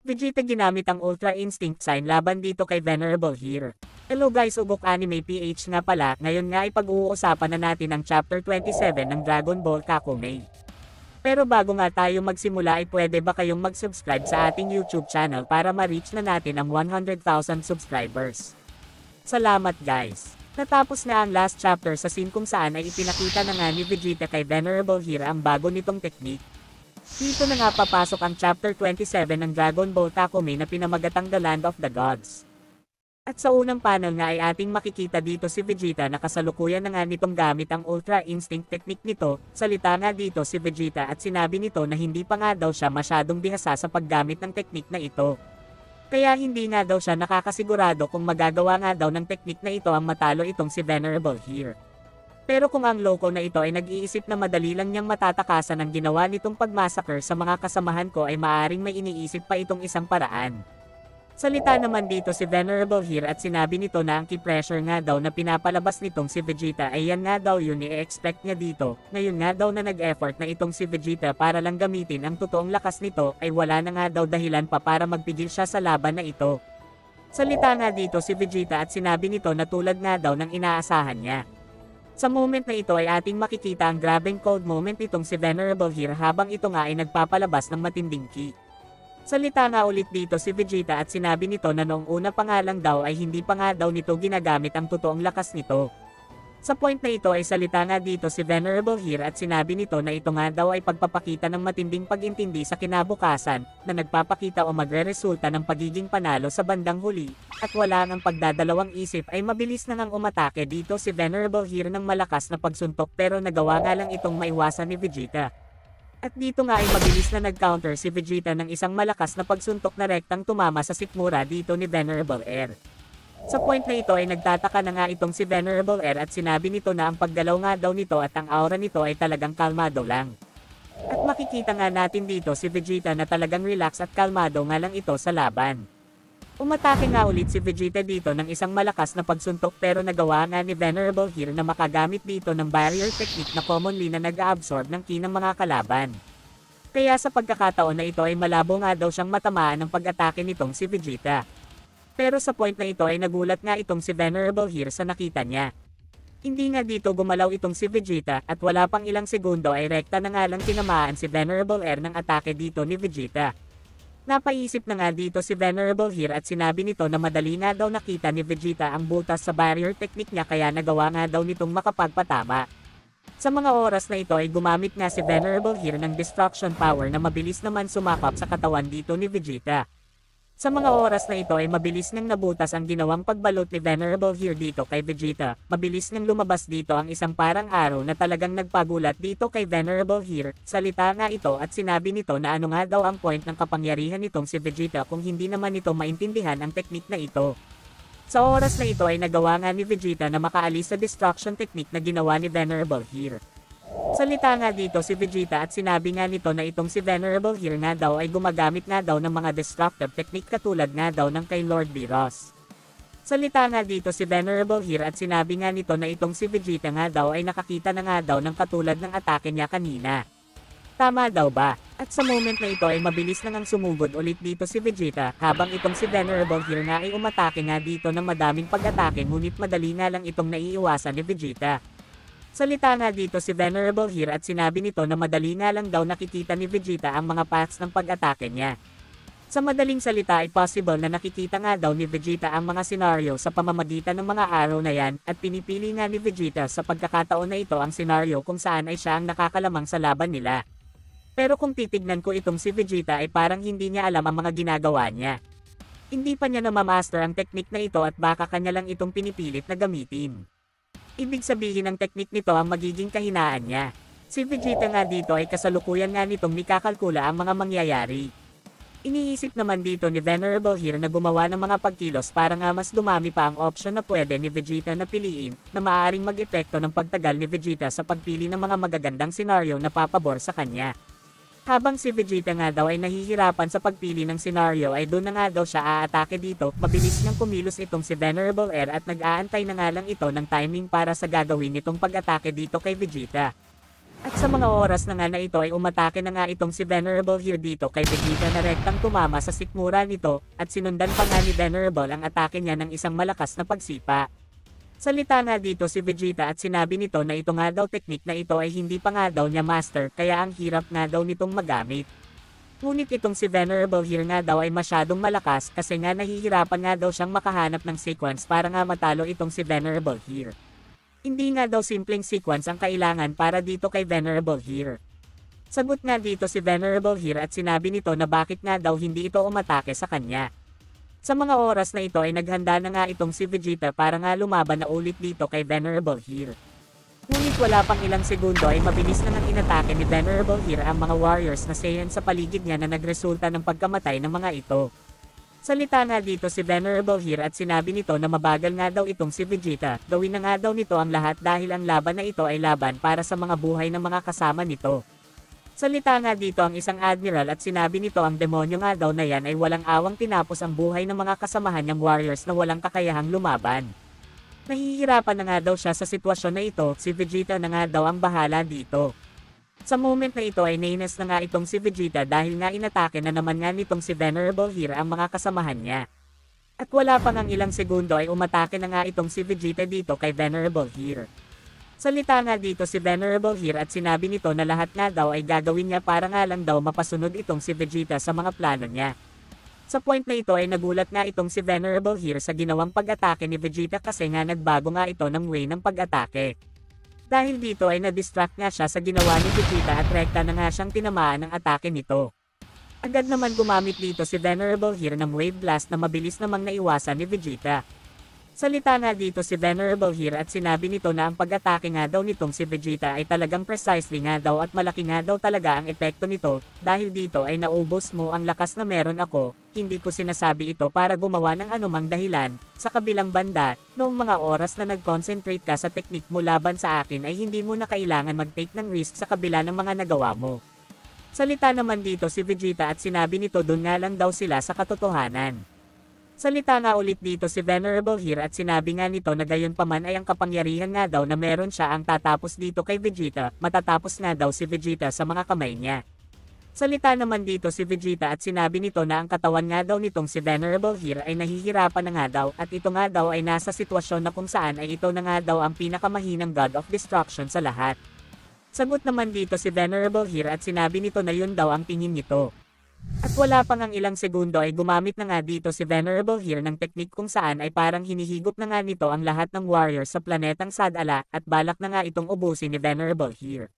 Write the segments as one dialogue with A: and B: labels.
A: Vegeta ginamit ang Ultra Instinct Sign laban dito kay Venerable Here. Hello guys, Ugok Anime PH nga pala, ngayon nga ipag-uusapan na natin ang Chapter 27 ng Dragon Ball Kakumei. Pero bago nga tayo magsimula ay pwede ba kayong mag-subscribe sa ating YouTube channel para ma-reach na natin ang 100,000 subscribers. Salamat guys! Natapos na ang last chapter sa scene kung saan ay ipinakita na nga ni Vegeta kay Venerable Here ang bago nitong technique. Dito na nga papasok ang Chapter 27 ng Dragon Ball Kakumei na pinamagatang The Land of the Gods. At sa unang panel nga ay ating makikita dito si Vegeta na kasalukuyan na nga nitong gamit ang Ultra Instinct technique nito. Salita nga dito si Vegeta at sinabi nito na hindi pa nga daw siya masyadong bihasa sa paggamit ng technique na ito. Kaya hindi nga daw siya nakakasigurado kung magagawa nga daw ng technique na ito ang matalo itong si Venerable Here. Pero kung ang loko na ito ay nag-iisip na madali lang niyang matatakasan ang ginawa nitong pagmassacre sa mga kasamahan ko ay maaring may iniisip pa itong isang paraan. Salita naman dito si Venerable Here at sinabi nito na ang key-pressure nga daw na pinapalabas nitong si Vegeta ay yan nga daw yun i-expect niya dito. Ngayon nga daw na nag-effort na itong si Vegeta para lang gamitin ang totoong lakas nito ay wala na nga daw dahilan pa para magpigil siya sa laban na ito. Salita nga dito si Vegeta at sinabi nito na tulad nga daw ng inaasahan niya. Sa moment na ito ay ating makikita ang grabeng cold moment itong si Venerable Here habang ito nga ay nagpapalabas ng matinding ki. Salita nga ulit dito si Vegeta at sinabi nito na noong una pa nga lang daw ay hindi pa nga daw nito ginagamit ang totoong lakas nito. Sa point na ito ay salita nga dito si Venerable Here at sinabi nito na ito nga daw ay pagpapakita ng matinding pag-intindi sa kinabukasan na nagpapakita o magre-resulta ng pagiging panalo sa bandang huli at wala nang pagdadalawang isip ay mabilis na ngang umatake dito si Venerable Here ng malakas na pagsuntok pero nagawa nga lang itong maiwasan ni Vegeta. At dito nga ay mabilis na nag-counter si Vegeta ng isang malakas na pagsuntok na rektang tumama sa sikmura dito ni Venerable Air. Sa point na ito ay nagtataka na nga itong si Venerable Air at sinabi nito na ang paggalaw nga daw nito at ang aura nito ay talagang kalmado lang. At makikita nga natin dito si Vegeta na talagang relax at kalmado nga lang ito sa laban. Umatake nga ulit si Vegeta dito ng isang malakas na pagsuntok pero nagawa nga ni Venerable Here na makagamit dito ng barrier technique na commonly na nag-absorb ng ki ng mga kalaban. Kaya sa pagkakataon na ito ay malabo nga daw siyang matamaan ng pag-atake nitong si Vegeta. Pero sa point na ito ay nagulat nga itong si Venerable Here sa nakita niya. Hindi nga dito gumalaw itong si Vegeta at wala pang ilang segundo ay rekta na nga lang tinamaan si Venerable Air ng atake dito ni Vegeta. Napaisip na nga dito si Venerable Here at sinabi nito na madali nga daw nakita ni Vegeta ang butas sa barrier technique niya kaya nagawa nga daw nitong makapagpatama. Sa mga oras na ito ay gumamit nga si Venerable Here ng Destruction Power na mabilis naman sumakap sa katawan dito ni Vegeta. Sa mga oras na ito ay mabilis nang nabutas ang ginawang pagbalot ni Venerable Here dito kay Vegeta. Mabilis nang lumabas dito ang isang parang araw na talagang nagpagulat dito kay Venerable Here. Salita nga ito at sinabi nito na ano nga daw ang point ng kapangyarihan nitong si Vegeta kung hindi naman ito maintindihan ang teknik na ito. Sa oras na ito ay nagawa nga ni Vegeta na makaalis sa destruction technique na ginawa ni Venerable Here. Salita nga dito si Vegeta at sinabi nga nito na itong si Venerable Here nga daw ay gumagamit nga daw ng mga destructive technique katulad nga daw ng kay Lord Beerus. Salita nga dito si Venerable Here at sinabi nga nito na itong si Vegeta nga daw ay nakakita na nga daw ng katulad ng atake niya kanina. Tama daw ba? At sa moment na ito ay mabilis na ngang sumugod ulit dito si Vegeta habang itong si Venerable Here nga ay umatake nga dito ng madaming pag-atake ngunit madali nga lang itong naiiwasan ni Vegeta. Salita nga dito si Venerable Here at sinabi nito na madali nga lang daw nakikita ni Vegeta ang mga paths ng pag-atake niya. Sa madaling salita ay possible na nakikita nga daw ni Vegeta ang mga senaryo sa pamamagitan ng mga araw na yan at pinipili nga ni Vegeta sa pagkakataon na ito ang senaryo kung saan ay siya ang nakakalamang sa laban nila. Pero kung titignan ko itong si Vegeta ay parang hindi niya alam ang mga ginagawa niya. Hindi pa niya namamaster ang teknik na ito at baka kanya lang itong pinipilit na gamitin. Ibig sabihin ng teknik nito ang magiging kahinaan niya. Si Vegeta nga dito ay kasalukuyan nga nitong nikakalkula ang mga mangyayari. Iniisip naman dito ni Venerable Here na gumawa ng mga pagkilos para nga mas dumami pa ang option na pwede ni Vegeta na piliin na maaaring mag-epekto ng pagtagal ni Vegeta sa pagpili ng mga magagandang senaryo na papabor sa kanya. Habang si Vegeta nga daw ay nahihirapan sa pagpili ng senaryo ay doon na nga daw siya aatake dito, mabilis niyang kumilos itong si Venerable Air at nag-aantay na nga lang ito ng timing para sa gagawin nitong pag-atake dito kay Vegeta. At sa mga oras na nga na ito ay umatake na nga itong si Venerable here dito kay Vegeta na rektang tumama sa sikmura nito, at sinundan pa nga ni Venerable ang atake niya ng isang malakas na pagsipa. Salita nga dito si Vegeta at sinabi nito na ito nga daw teknik na ito ay hindi pa nga daw niya master, kaya ang hirap nga daw nitong magamit. Ngunit itong si Venerable here nga daw ay masyadong malakas kasi nga nahihirapan nga daw siyang makahanap ng sequence para nga matalo itong si Venerable here. Hindi nga daw simpleng sequence ang kailangan para dito kay Venerable here. Sagot nga dito si Venerable here at sinabi nito na bakit nga daw hindi ito umatake sa kanya. Sa mga oras na ito ay naghanda na nga itong si Vegeta para nga lumaban na ulit dito kay Venerable here. Ngunit wala pang ilang segundo ay mabilis na nang inatake ni Venerable here ang mga warriors na Saiyan sa paligid niya na nagresulta ng pagkamatay ng mga ito. Salita nga dito si Venerable here at sinabi nito na mabagal nga daw itong si Vegeta, gawin na nga daw nito ang lahat dahil ang laban na ito ay laban para sa mga buhay ng mga kasama nito. Salita nga dito ang isang admiral at sinabi nito ang demonyo nga daw na yan ay walang awang tinapos ang buhay ng mga kasamahan niyang warriors na walang kakayahang lumaban. Nahihirapan na nga daw siya sa sitwasyon na ito, si Vegeta na nga daw ang bahala dito. Sa moment na ito ay nainis na nga itong si Vegeta dahil nga inatake na naman nga nitong si Venerable here ang mga kasamahan niya. At wala pang ang ilang segundo ay umatake na nga itong si Vegeta dito kay Venerable here. Salita nga dito si Venerable here at sinabi nito na lahat nga daw ay gagawin niya para nga lang daw mapasunod itong si Vegeta sa mga plano niya. Sa point na ito ay nagulat nga itong si Venerable here sa ginawang pag-atake ni Vegeta kasi nga nagbago nga ito ng way ng pag-atake. Dahil dito ay na-distract nga siya sa ginawa ni Vegeta at rekta na nga siyang tinamaan ng atake nito. Agad naman gumamit dito si Venerable here ng Wave Blast na mabilis namang naiwasan ni Vegeta. Salita nga dito si Venerable here at sinabi nito na ang pag-atake nga daw nitong si Vegeta ay talagang precisely nga daw at malaki nga daw talaga ang epekto nito, dahil dito ay naubos mo ang lakas na meron ako, hindi ko sinasabi ito para gumawa ng anumang dahilan. Sa kabilang banda, noong mga oras na nag-concentrate ka sa teknik mo laban sa akin ay hindi mo na kailangan mag-take ng risk sa kabila ng mga nagawa mo. Salita naman dito si Vegeta at sinabi nito doon nga lang daw sila sa katotohanan. Salita nga ulit dito si Venerable here at sinabi nga nito na gayon pa man ay ang kapangyarihan nga daw na meron siya ang tatapos dito kay Vegeta, matatapos nga daw si Vegeta sa mga kamay niya. Salita naman dito si Vegeta at sinabi nito na ang katawan nga daw nitong si Venerable here ay nahihirapan na nga daw at ito nga daw ay nasa sitwasyon na kung saan ay ito na nga daw ang pinakamahinang God of Destruction sa lahat. Sagot naman dito si Venerable here at sinabi nito na yun daw ang tingin nito. At wala pang ang ilang segundo ay gumamit na nga dito si Venerable here ng teknik kung saan ay parang hinihigop na nga nito ang lahat ng warriors sa planetang Sadala at balak na nga itong ubusin ni Venerable here.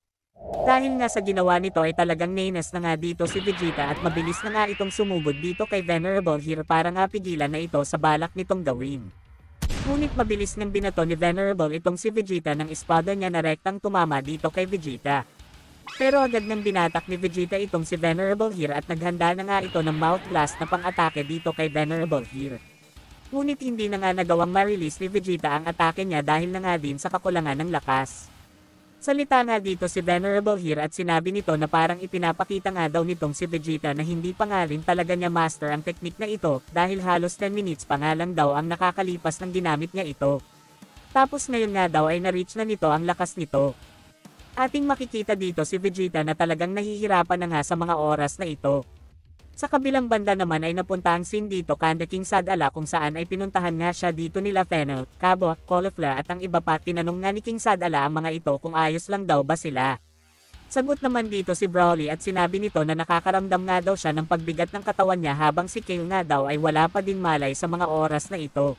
A: Dahil nga sa ginawa nito ay talagang nainis na nga dito si Vegeta at mabilis na nga itong sumugod dito kay Venerable here para nga pigilan na ito sa balak nitong gawin. Ngunit mabilis nang binato ni Venerable itong si Vegeta ng espada niya na rektang tumama dito kay Vegeta. Pero agad nang binatak ni Vegeta itong si Venerable here at naghanda na nga ito ng Mouth Blast na pang-atake dito kay Venerable here. Ngunit hindi na nga nagawang ma-release ni Vegeta ang atake niya dahil na nga din sa kakulangan ng lakas. Salita nga dito si Venerable here at sinabi nito na parang ipinapakita nga daw nitong si Vegeta na hindi pa nga rin talaga niya master ang teknik na ito dahil halos 10 minutes pa nga lang daw ang nakakalipas ng ginamit niya ito. Tapos ngayon nga daw ay na-reach na nito ang lakas nito. Ating makikita dito si Vegeta na talagang nahihirapan na nga sa mga oras na ito. Sa kabilang banda naman ay napunta ang scene dito kanda King Sadala kung saan ay pinuntahan nga siya dito nila Fennel, Cabba, Caulifla at ang iba pa. Tinanong nga ni King Sadala ang mga ito kung ayos lang daw ba sila. Sagot naman dito si Broly at sinabi nito na nakakaramdam nga daw siya ng pagbigat ng katawan niya habang si Kale nga daw ay wala pa din malay sa mga oras na ito.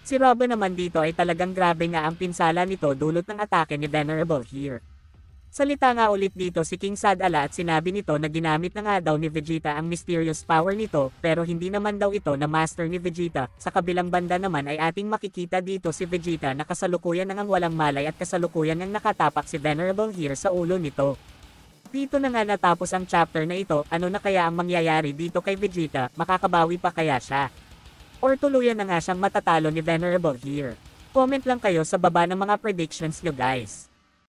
A: Si Robin naman dito ay talagang grabe nga ang pinsala nito dulot ng atake ni Venerable here. Salita nga ulit dito si King Sadala at sinabi nito na ginamit na nga daw ni Vegeta ang mysterious power nito pero hindi naman daw ito na master ni Vegeta. Sa kabilang banda naman ay ating makikita dito si Vegeta na kasalukuyan nang walang malay at kasalukuyan nang nakatapak si Venerable here sa ulo nito. Dito na nga natapos ang chapter na ito. Ano na kaya ang mangyayari dito kay Vegeta? Makakabawi pa kaya siya? Or tuluyan na nga siyang matatalo ni Venerable here? Comment lang kayo sa baba ng mga predictions nyo guys.